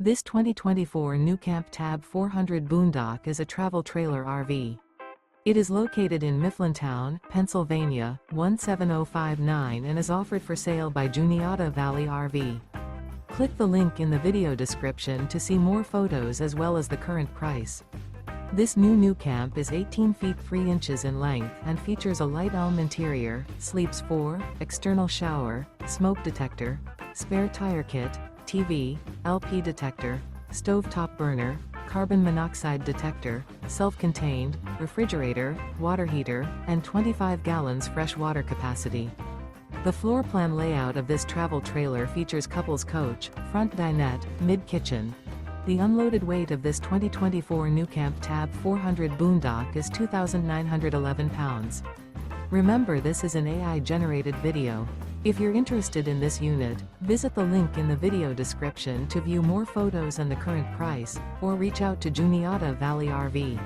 This 2024 NuCamp TAB 400 Boondock is a travel trailer RV. It is located in Mifflintown, Pennsylvania, 17059 and is offered for sale by Juniata Valley RV. Click the link in the video description to see more photos as well as the current price. This new NuCamp is 18 feet 3 inches in length and features a light elm interior, sleeps 4, external shower, smoke detector, spare tire kit, TV, LP detector, stovetop burner, carbon monoxide detector, self-contained, refrigerator, water heater, and 25 gallons fresh water capacity. The floor plan layout of this travel trailer features couples coach, front dinette, mid-kitchen. The unloaded weight of this 2024 NuCamp TAB 400 Boondock is 2,911 pounds. Remember, this is an AI-generated video. If you're interested in this unit, visit the link in the video description to view more photos and the current price, or reach out to Juniata Valley RV.